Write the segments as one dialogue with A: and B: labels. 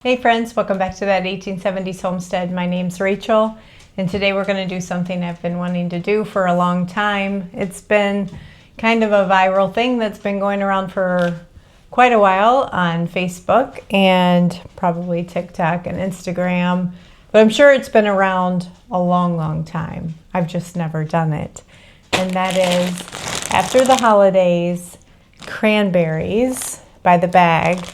A: Hey friends, welcome back to that 1870s Homestead. My name's Rachel, and today we're going to do something I've been wanting to do for a long time. It's been kind of a viral thing that's been going around for quite a while on Facebook and probably TikTok and Instagram, but I'm sure it's been around a long time. I've just never done it. And that is, after the holidays, cranberries by the bag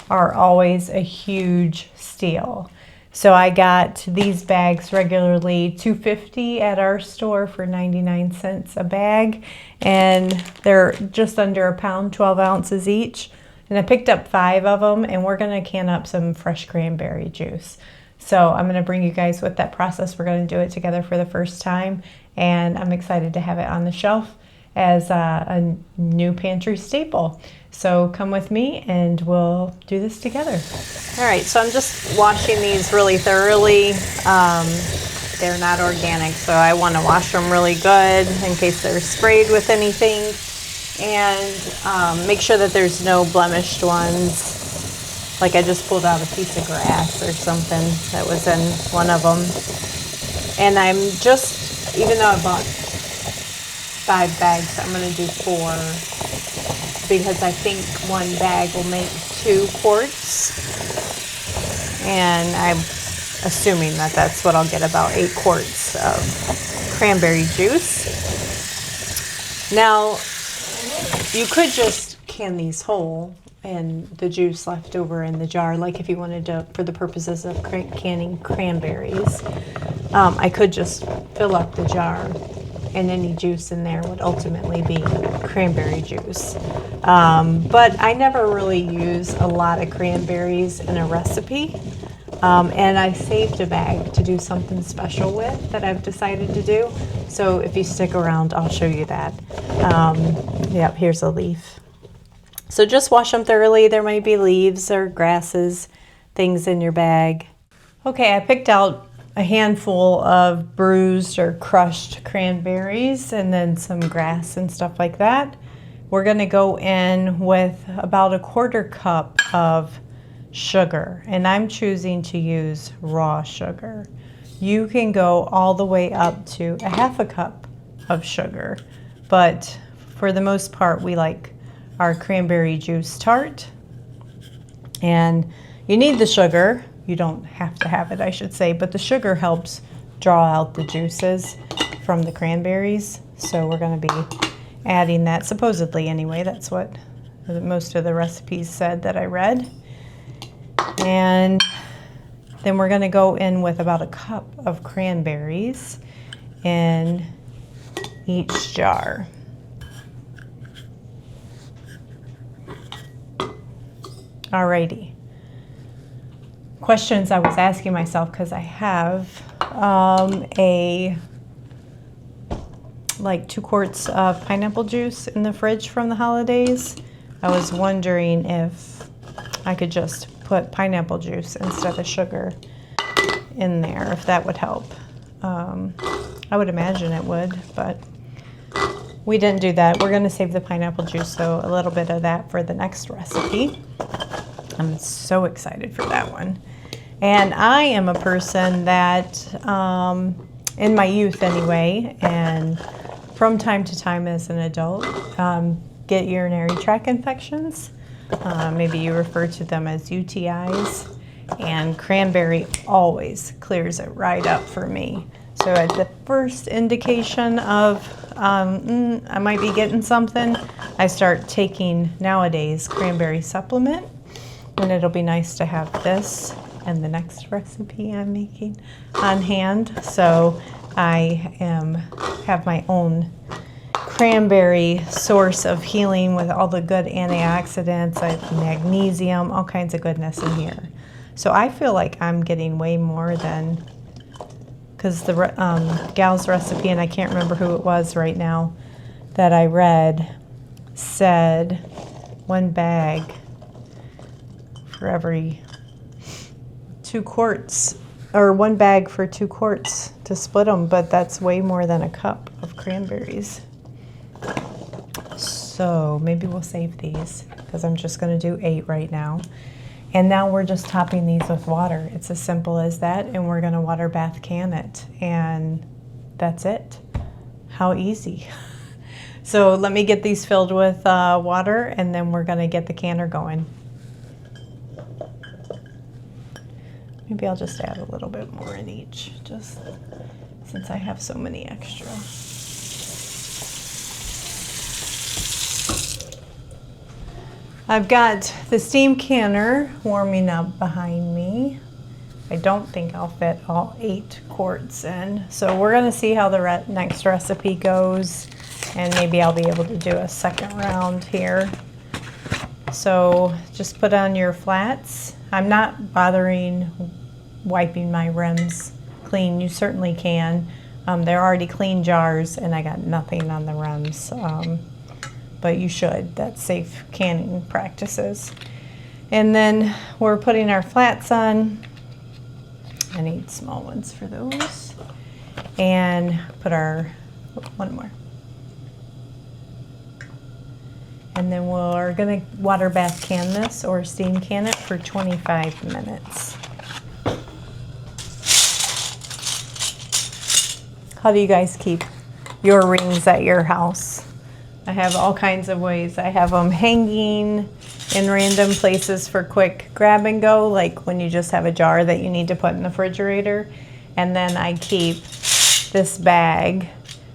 A: are always a huge steal. So I got these bags regularly, $2.50 at our store for 99 cents a bag, and they're just under a pound, 12 ounces each. And I picked up 5 of them, and we're gonna can up some fresh cranberry juice. So I'm gonna bring you guys with that process. We're gonna do it together for the first time, and I'm excited to have it on the shelf as a new pantry staple. So come with me and we'll do this together. All right, so I'm just washing these really thoroughly. They're not organic, so I want to wash them really good in case they're sprayed with anything. And make sure that there's no blemished ones. Like I just pulled out a piece of grass or something that was in one of them. And I'm just, even though I bought 5 bags, I'm going to do 4 because I think one bag will make 2 quarts. And I'm assuming that that's what I'll get, about 8 quarts of cranberry juice. Now, you could just can these whole and the juice left over in the jar, like if you wanted to, for the purposes of canning cranberries. I could just fill up the jar, and any juice in there would ultimately be cranberry juice. But I never really use a lot of cranberries in a recipe. And I saved a bag to do something special with that I've decided to do. So if you stick around, I'll show you that. Yep, here's a leaf. So just wash them thoroughly. There might be leaves or grasses, things in your bag. Okay, I picked out a handful of bruised or crushed cranberries and then some grass and stuff like that. We're going to go in with about 1/4 cup of sugar, and I'm choosing to use raw sugar. You can go all the way up to 1/2 cup of sugar, but for the most part we like our cranberry juice tart. And you need the sugar. You don't have to have it, I should say, but the sugar helps draw out the juices from the cranberries. So we're going to be adding that, supposedly anyway. That's what most of the recipes said that I read. And then we're going to go in with about 1 cup of cranberries in each jar. Alrighty. Questions I was asking myself, because I have like 2 quarts of pineapple juice in the fridge from the holidays. I was wondering if I could just put pineapple juice instead of sugar in there, if that would help. I would imagine it would, but we didn't do that. We're going to save the pineapple juice, though, a little bit of that for the next recipe. I'm so excited for that one. And I am a person that, in my youth anyway, and from time to time as an adult, get urinary tract infections. Maybe you refer to them as UTIs. And cranberry always clears it right up for me. So at the first indication of I might be getting something, I start taking, nowadays, cranberry supplement. And it'll be nice to have this and the next recipe I'm making on hand. So I have my own cranberry source of healing with all the good antioxidants, I have magnesium, all kinds of goodness in here. So I feel like I'm getting way more than, because the gal's recipe, and I can't remember who it was right now that I read, said 1 bag for every 2 quarts, or 1 bag for 2 quarts to split them, but that's way more than 1 cup of cranberries. So maybe we'll save these because I'm just going to do 8 right now. And now we're just topping these with water. It's as simple as that, and we're gonna water bath can it, and that's it. How easy. So let me get these filled with water, and then we're gonna get the canner going. Maybe I'll just add a little bit more in each, just since I have so many extra. I've got the steam canner warming up behind me. I don't think I'll fit all 8 quarts in. So we're gonna see how the next recipe goes, and maybe I'll be able to do a second round here. So just put on your flats. I'm not bothering wiping my rims clean. You certainly can. They're already clean jars, and I got nothing on the rims. But you should. That's safe canning practices. And then we're putting our flats on. I need small ones for those. And put our, one more. And then we're gonna water bath can this or steam can it for 25 minutes. How do you guys keep your rings at your house? I have all kinds of ways. I have them hanging in random places for quick grab and go, like when you just have a jar that you need to put in the refrigerator. And then I keep this bag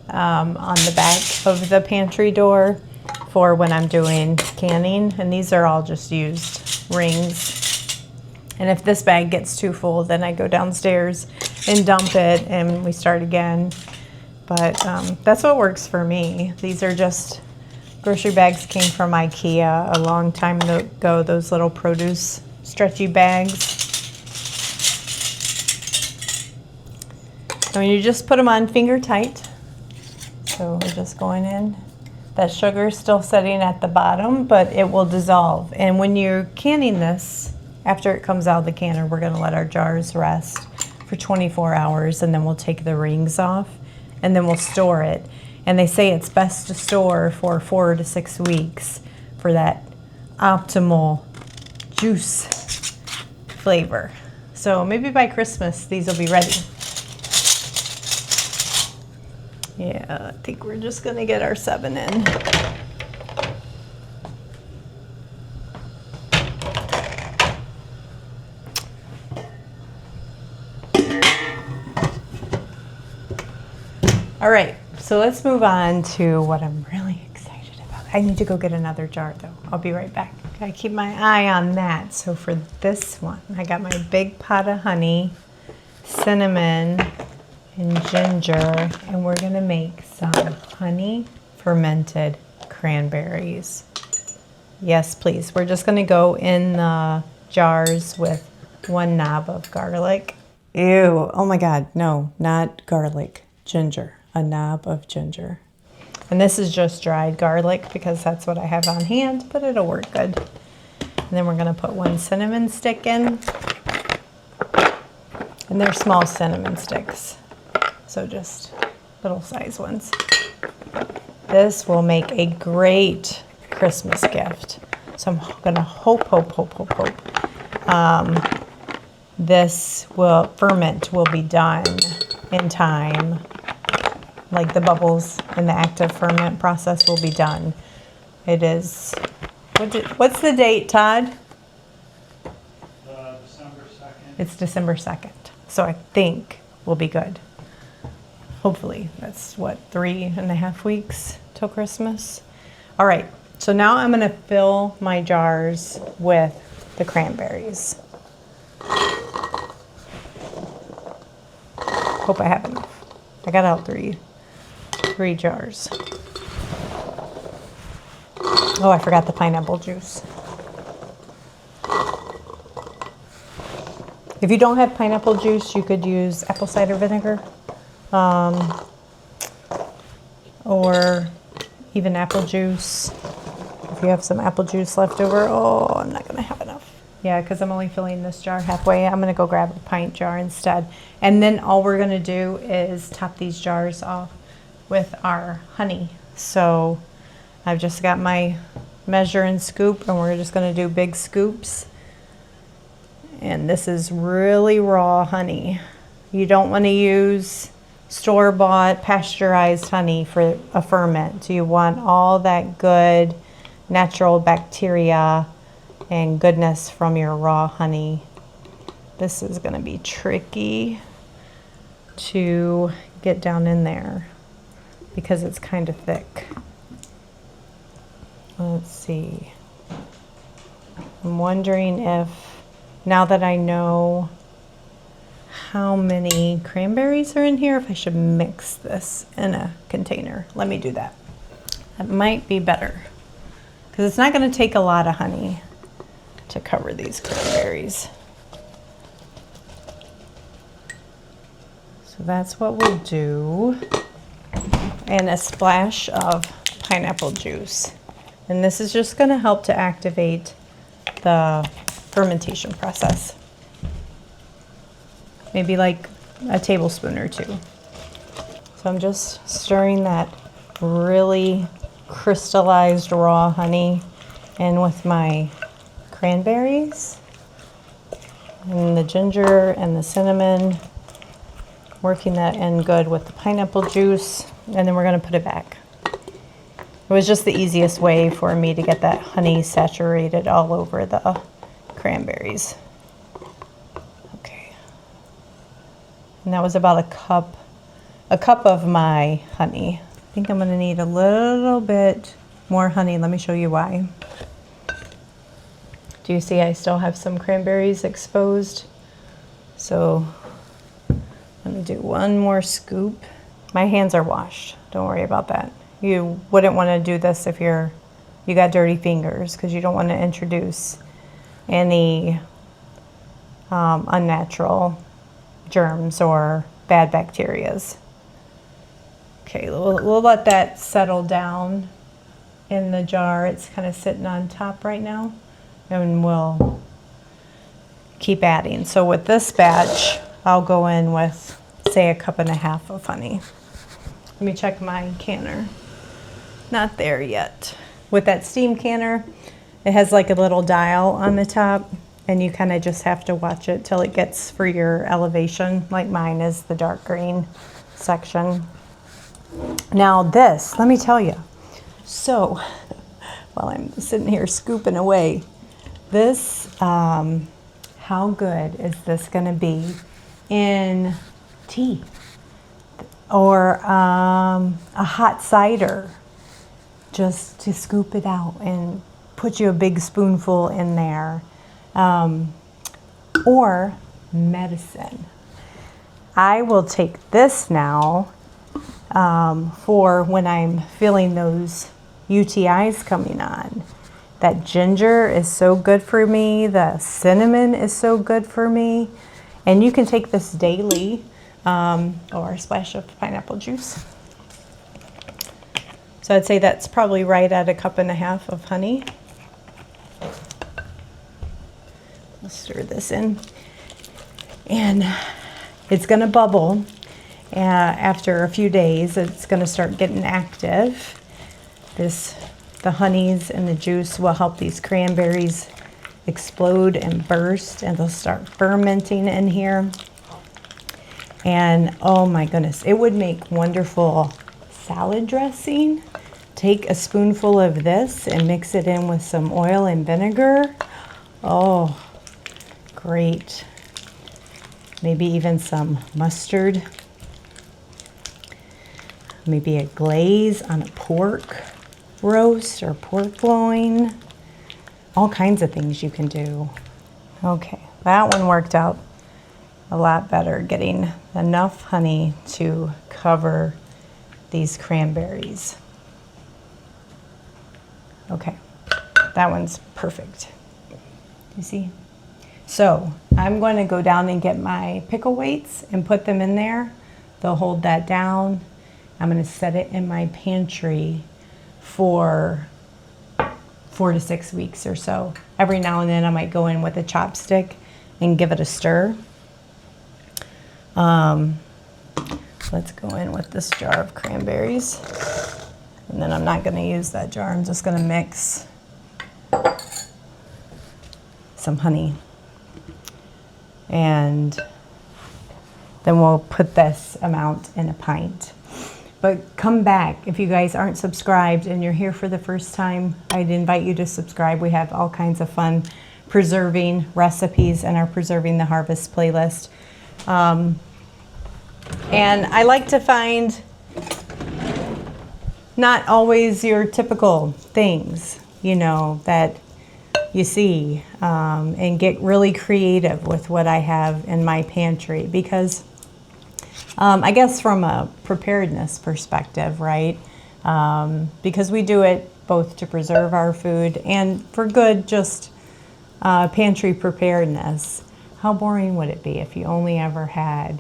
A: on the back of the pantry door for when I'm doing canning. And these are all just used rings. And if this bag gets too full, then I go downstairs and dump it and we start again. But that's what works for me. These are just grocery bags, came from IKEA a long time ago, those little produce stretchy bags. And you just put them on finger tight. So we're just going in. That sugar is still sitting at the bottom, but it will dissolve. And when you're canning this, after it comes out of the canner, we're gonna let our jars rest for 24 hours, and then we'll take the rings off, and then we'll store it. And they say it's best to store for 4 to 6 weeks for that optimal juice flavor. So maybe by Christmas, these will be ready. Yeah, I think we're just gonna get our 7 in. All right, so let's move on to what I'm really excited about. I need to go get another jar though. I'll be right back. Gotta keep my eye on that. So for this one, I got my big pot of honey, cinnamon, and ginger, and we're gonna make some honey fermented cranberries. Yes, please. We're just gonna go in the jars with 1 knob of garlic. Ew, oh my God, no, not garlic, ginger. A knob of ginger. And this is just dried garlic because that's what I have on hand, but it'll work good. And then we're gonna put 1 cinnamon stick in. And they're small cinnamon sticks, so just little size ones. This will make a great Christmas gift. So I'm gonna hope this ferment will be done in time. Like the bubbles in the active ferment process will be done. It is, what's the date, Todd?
B: December 2nd.
A: It's December 2nd. So I think we'll be good. Hopefully. That's what, 3.5 weeks till Christmas? All right, so now I'm gonna fill my jars with the cranberries. Hope I have enough. I got out 3 jars. Oh, I forgot the pineapple juice. If you don't have pineapple juice, you could use apple cider vinegar, or even apple juice. If you have some apple juice left over, oh, I'm not gonna have enough. Yeah, because I'm only filling this jar halfway. I'm gonna go grab a pint jar instead. And then all we're gonna do is top these jars off with our honey. So I've just got my measure and scoop, and we're just gonna do big scoops. And this is really raw honey. You don't want to use store-bought pasteurized honey for a ferment. You want all that good natural bacteria and goodness from your raw honey. This is going to be tricky to get down in there because it's kind of thick. Let's see. I'm wondering if, now that I know how many cranberries are in here, if I should mix this in a container. Let me do that. That might be better because it's not going to take a lot of honey to cover these cranberries. So that's what we'll do. And a splash of pineapple juice. And this is just going to help to activate the fermentation process. Maybe like a tablespoon or two. So I'm just stirring that really crystallized raw honey in with my cranberries and the ginger and the cinnamon, working that in good with the pineapple juice, and then we're going to put it back. It was just the easiest way for me to get that honey saturated all over the cranberries. Okay. And that was about a cup of my honey. I think I'm going to need a little bit more honey. Let me show you why. Do you see I still have some cranberries exposed? So let me do one more scoop. My hands are washed. Don't worry about that. You wouldn't want to do this if you got dirty fingers, because you don't want to introduce any unnatural germs or bad bacterias. Okay, we'll let that settle down in the jar. It's kind of sitting on top right now, and we'll keep adding. So with this batch, I'll go in with, say, 1.5 cups of honey. Let me check my canner. Not there yet. With that steam canner, it has like a little dial on the top, and you kind of just have to watch it till it gets for your elevation. Like mine is the dark green section. Now this, let me tell you. So while I'm sitting here scooping away, this, how good is this gonna be in tea or a hot cider? Just to scoop it out and put you a big spoonful in there. Or medicine. I will take this now for when I'm feeling those UTIs coming on. That ginger is so good for me. The cinnamon is so good for me. And you can take this daily, or a splash of pineapple juice. So I'd say that's probably right at 1.5 cups of honey. I'll stir this in. And it's going to bubble. After a few days, it's going to start getting active. The honeys and the juice will help these cranberries explode and burst, and they'll start fermenting in here. And oh my goodness, it would make wonderful salad dressing. Take a spoonful of this and mix it in with some oil and vinegar. Oh, great. Maybe even some mustard. Maybe a glaze on a pork roast or pork loin. All kinds of things you can do. Okay, that one worked out a lot better, getting enough honey to cover these cranberries. Okay, that one's perfect. You see? So I'm going to go down and get my pickle weights and put them in there. They'll hold that down. I'm going to set it in my pantry for 4 to 6 weeks or so. Every now and then I might go in with a chopstick and give it a stir. Let's go in with this jar of cranberries. And then I'm not going to use that jar. I'm just going to mix some honey. And then we'll put this amount in a pint. But come back. If you guys aren't subscribed and you're here for the first time, I'd invite you to subscribe. We have all kinds of fun preserving recipes in our Preserving the Harvest playlist. And I like to find not always your typical things, you know, that you see, and get really creative with what I have in my pantry, because I guess from a preparedness perspective, right? Because we do it both to preserve our food and for good, just pantry preparedness. How boring would it be if you only ever had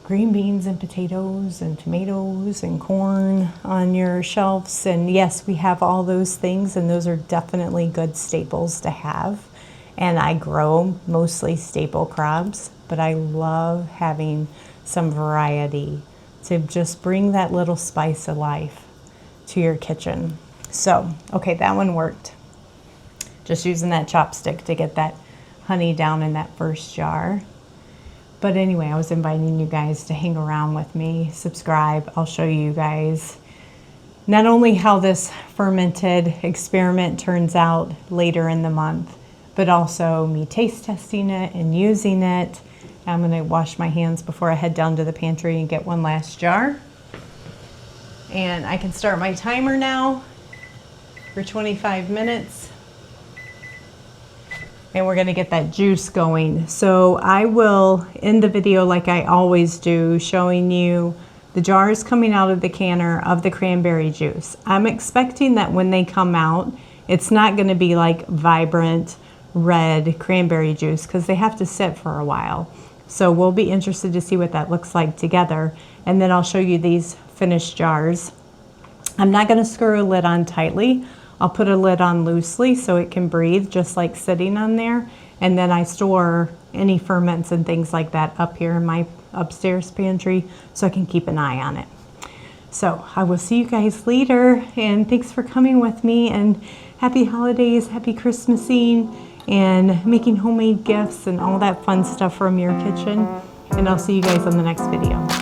A: green beans and potatoes and tomatoes and corn on your shelves? And yes, we have all those things, and those are definitely good staples to have. And I grow mostly staple crops, but I love having some variety to just bring that little spice of life to your kitchen. So, okay, that one worked. Just using that chopstick to get that honey down in that first jar. But anyway, I was inviting you guys to hang around with me, subscribe. I'll show you guys not only how this fermented experiment turns out later in the month, but also me taste testing it and using it. I'm gonna wash my hands before I head down to the pantry and get one last jar. And I can start my timer now for 25 minutes. And we're gonna get that juice going. So I will end the video like I always do, showing you the jars coming out of the canner of the cranberry juice. I'm expecting that when they come out, it's not gonna be like vibrant red cranberry juice, because they have to sit for a while. So we'll be interested to see what that looks like together. And then I'll show you these finished jars. I'm not gonna screw a lid on tightly. I'll put a lid on loosely so it can breathe, just like sitting on there. And then I store any ferments and things like that up here in my upstairs pantry so I can keep an eye on it. So I will see you guys later, and thanks for coming with me, and happy holidays, happy Christmasing, and making homemade gifts and all that fun stuff from your kitchen. And I'll see you guys on the next video.